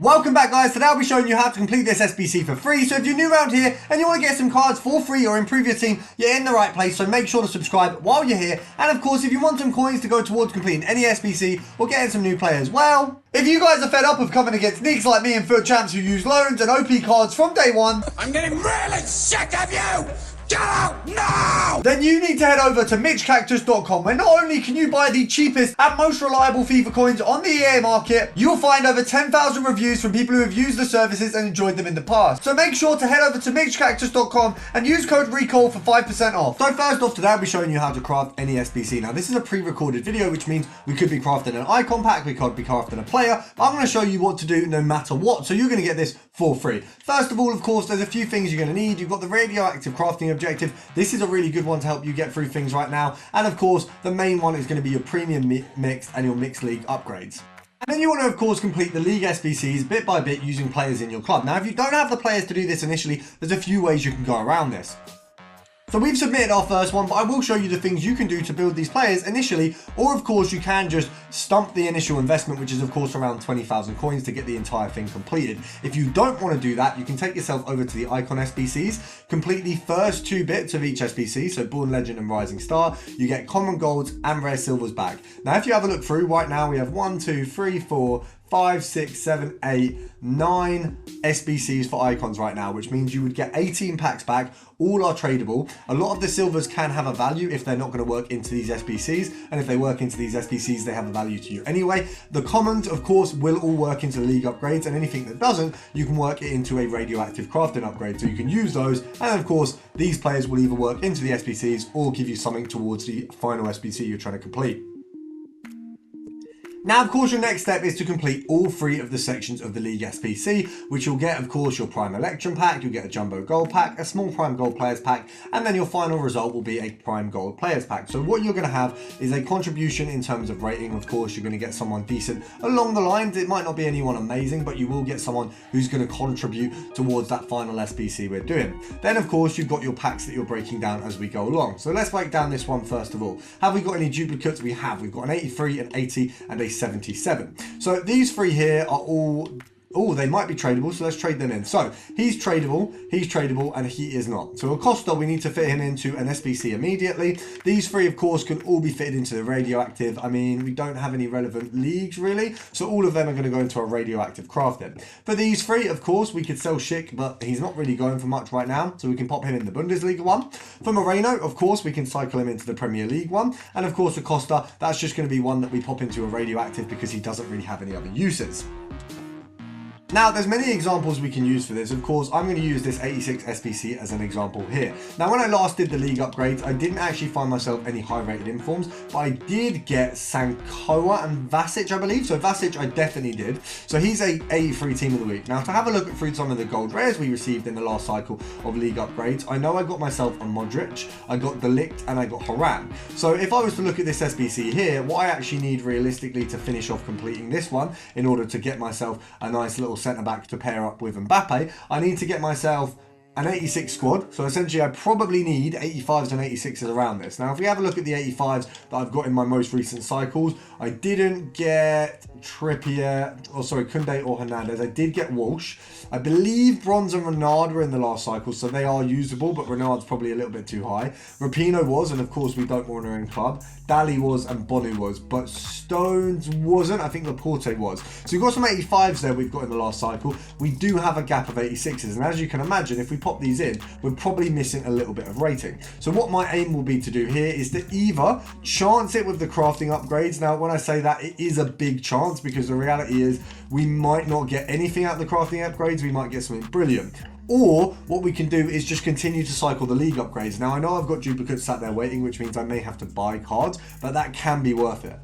Welcome back, guys. Today I'll be showing you how to complete this SBC for free. So if you're new around here and you want to get some cards for free or improve your team, you're in the right place. So make sure to subscribe while you're here. And of course, if you want some coins to go towards completing any SBC or getting some new players, well, if you guys are fed up of coming against neeks like me and foot champs who use loans and OP cards from day one, I'm getting really sick of you! Get out now! Then you need to head over to mitchcactus.com, where not only can you buy the cheapest and most reliable FIFA coins on the EA market, you'll find over 10,000 reviews from people who have used the services and enjoyed them in the past. So make sure to head over to mitchcactus.com and use code RECALL for 5% off. So first off, today I'll be showing you how to craft any SBC. Now this is a pre-recorded video, which means we could be crafting an icon pack, we could be crafting a player, but I'm going to show you what to do no matter what. So you're going to get this for free. First of all, of course, there's a few things you're going to need. You've got the radioactive crafting objective. This is a really good one to help you get through things right now. And of course, the main one is going to be your premium mix and your mixed league upgrades. And then you want to, of course, complete the league SBCs bit by bit using players in your club. Now, if you don't have the players to do this initially, there's a few ways you can go around this. So we've submitted our first one, but I will show you the things you can do to build these players initially, or of course you can just stump the initial investment, which is of course around 20,000 coins to get the entire thing completed. If you don't want to do that, you can take yourself over to the icon SBCs, complete the first 2 bits of each SBC, so Born Legend and Rising Star. You get common golds and rare silvers back. Now if you have a look through right now, we have 1, 2, 3, 4, 5, 6, 7, 8, 9 SBCs for icons right now, which means you would get 18 packs back. All are tradable. A lot of the silvers can have a value if they're not going to work into these SBCs, and if they work into these SBCs, they have a value to you anyway. The commons, of course, will all work into the league upgrades, and anything that doesn't, you can work it into a radioactive crafting upgrade, so you can use those. And of course, these players will either work into the SBCs or give you something towards the final SBC you're trying to complete. Now, of course, your next step is to complete all 3 of the sections of the League SBC, which you'll get, of course, your Prime Electrum pack, you'll get a Jumbo Gold pack, a small Prime Gold Players pack, and then your final result will be a Prime Gold Players pack. So what you're going to have is a contribution in terms of rating. Of course, you're going to get someone decent along the lines. It might not be anyone amazing, but you will get someone who's going to contribute towards that final SBC we're doing. Then, of course, you've got your packs that you're breaking down as we go along. So let's break down this one first of all. Have we got any duplicates? We have. We've got an 83, an 80, and a 77. So these 3 here are all, they might be tradable, so let's trade them in. So he's tradable, and he is not. So Acosta, we need to fit him into an SBC immediately. These 3, of course, can all be fitted into the radioactive. I mean, we don't have any relevant leagues really, so all of them are going to go into a radioactive crafting. For these 3, of course, we could sell Schick, but he's not really going for much right now, so we can pop him in the Bundesliga one. For Moreno, of course, we can cycle him into the Premier League one. And of course, Acosta, that's just going to be one that we pop into a radioactive because he doesn't really have any other uses. Now, there's many examples we can use for this. Of course, I'm going to use this 86 SBC as an example here. Now, when I last did the league upgrades, I didn't actually find myself any high-rated informs, but I did get Sankoa and Vasic, I believe. So Vasic, I definitely did. So he's a 83 team of the week. Now, to have a look through some of the gold rares we received in the last cycle of league upgrades, I know I got myself a Modric, I got Delict, and I got Haran. So if I was to look at this SBC here, what I actually need realistically to finish off completing this one in order to get myself a nice little centre back to pair up with Mbappe, I need to get myself an 86 squad. So essentially I probably need 85s and 86s around this. Now if we have a look at the 85s that I've got in my most recent cycles, I didn't get Trippier, Koundé or Hernandez. I did get Walsh. I believe Bronze and Renard were in the last cycle, so they are usable, but Renard's probably a little bit too high. Rapinoe was, and of course we don't want her in club. Dali was and Bonu was, but Stones wasn't. I think Laporte was. So we've got some 85s there we've got in the last cycle. We do have a gap of 86s, and as you can imagine, if we pop these in, we're probably missing a little bit of rating. So what my aim will be to do here is to either chance it with the crafting upgrades. Now when I say that, it is a big chance because the reality is we might not get anything out of the crafting upgrades. We might get something brilliant. Or what we can do is just continue to cycle the league upgrades. Now I know I've got duplicates sat there waiting, which means I may have to buy cards, but that can be worth it.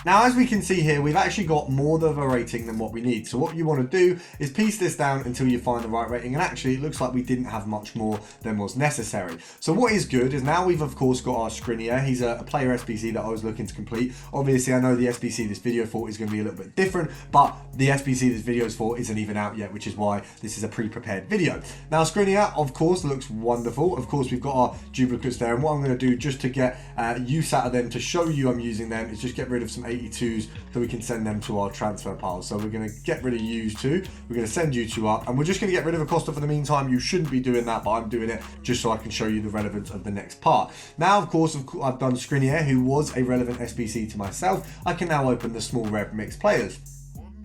Now, as we can see here, we've actually got more of a rating than what we need. So what you want to do is piece this down until you find the right rating. And actually, it looks like we didn't have much more than was necessary. So what is good is now we've, of course, got our Skriniar. He's a player SBC that I was looking to complete. Obviously, I know the SBC this video for is going to be a little bit different, but the SBC this video is for isn't even out yet, which is why this is a pre-prepared video. Now, Skriniar, of course, looks wonderful. Of course, we've got our duplicates there. And what I'm going to do just to get use out of them, to show you I'm using them, is just get rid of some 82s so we can send them to our transfer pile. So we're going to get rid of you two, we're going to send you two up, and we're just going to get rid of Acosta for the meantime. You shouldn't be doing that, but I'm doing it just so I can show you the relevance of the next part. Now, of course, I've done Skriniar, who was a relevant SBC to myself. I can now open the small red mixed players.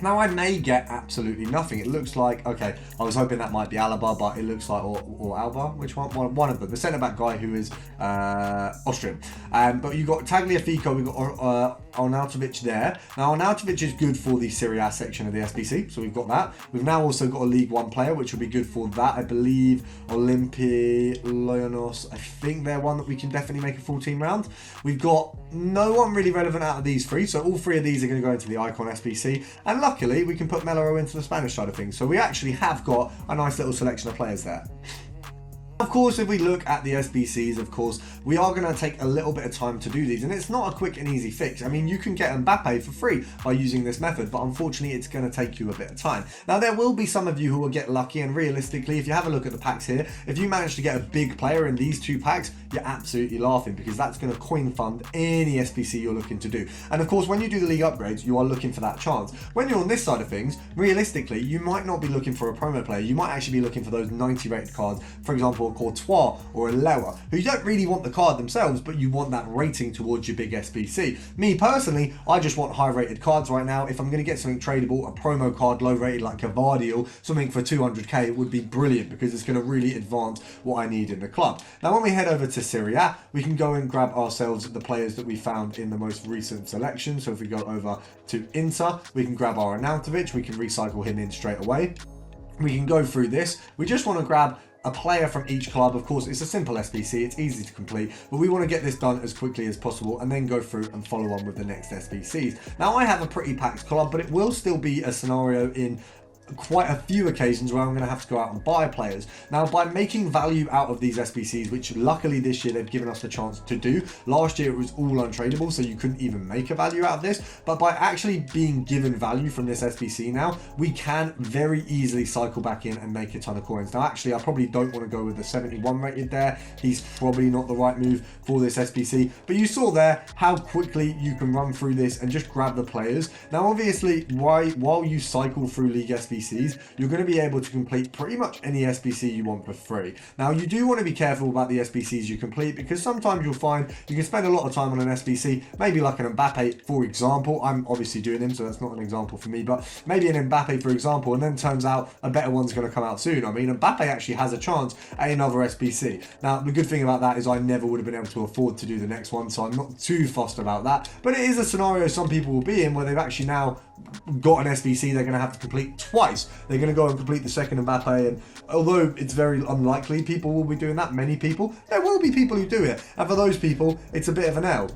Now I may get absolutely nothing. It looks like, okay, I was hoping that might be Alaba, but it looks like, or Alba, which one? One of them, the centre-back guy who is Austrian. But you got Tagliafico, we've got Arnautovic there. Now Arnautovic is good for the Serie A section of the SBC, so we've got that. We've now also got a League One player, which will be good for that. I believe Olympi Lyonos, I think they're one that we can definitely make a full team round. We've got no one really relevant out of these three, so all three of these are going to go into the Icon SBC, and luckily we can put Melero into the Spanish side of things, so we actually have got a nice little selection of players there. Of course, if we look at the SBCs, of course, we are going to take a little bit of time to do these, and it's not a quick and easy fix. I mean, you can get Mbappe for free by using this method, but unfortunately, it's going to take you a bit of time. Now, there will be some of you who will get lucky, and realistically, if you have a look at the packs here, if you manage to get a big player in these two packs, you're absolutely laughing, because that's going to coin fund any SBC you're looking to do. And of course, when you do the league upgrades, you are looking for that chance. When you're on this side of things, realistically, you might not be looking for a promo player. You might actually be looking for those 90 rated cards, for example, a Courtois or a Lewa, who you don't really want the card themselves, but you want that rating towards your big SBC. Me personally, I just want high rated cards right now. If I'm going to get something tradable, a promo card low rated like Cavadio, something for 200k, it would be brilliant, because it's going to really advance what I need in the club. Now, when we head over to Serie A, we can go and grab ourselves the players that we found in the most recent selection. So if we go over to Inter, we can grab our Arnautovic, we can recycle him in straight away. We can go through this. We just want to grab a player from each club. Of course, it's a simple SBC, it's easy to complete, but we want to get this done as quickly as possible and then go through and follow on with the next SBCs. Now, I have a pretty packed club, but it will still be a scenario in quite a few occasions where I'm going to have to go out and buy players. Now, by making value out of these SBCs, which luckily this year they've given us the chance to do. Last year it was all untradeable, so you couldn't even make a value out of this. But by actually being given value from this SBC now, we can very easily cycle back in and make a ton of coins. Now, actually, I probably don't want to go with the 71 rated there. He's probably not the right move for this SBC. But you saw there how quickly you can run through this and just grab the players. Now, obviously, while you cycle through League SBCs, you're going to be able to complete pretty much any SBC you want for free. Now, you do want to be careful about the SBCs you complete, because sometimes you'll find you can spend a lot of time on an SBC, maybe like an Mbappe, for example. I'm obviously doing him, so that's not an example for me, but maybe an Mbappe, for example, and then turns out a better one's going to come out soon. I mean, Mbappe actually has a chance at another SBC. Now, the good thing about that is I never would have been able to afford to do the next one, so I'm not too fussed about that. But it is a scenario some people will be in where they've actually now got an SBC they're going to have to complete twice. They're going to go and complete the second Mbappe, and although it's very unlikely people will be doing that, many people, there will be people who do it, and for those people, it's a bit of an L.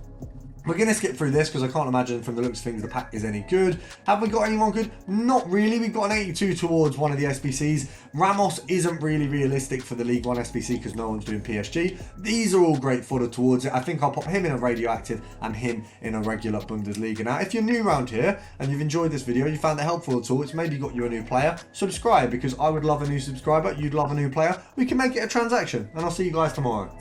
We're going to skip through this because I can't imagine from the looks of things the pack is any good. Have we got anyone good? Not really. We've got an 82 towards one of the SBCs. Ramos isn't really realistic for the League One SBC because no one's doing PSG. These are all great fodder towards it. I think I'll pop him in a radioactive and him in a regular Bundesliga. Now, if you're new around here and you've enjoyed this video, you found it helpful at all, it's maybe got you a new player, subscribe, because I would love a new subscriber, you'd love a new player. We can make it a transaction, and I'll see you guys tomorrow.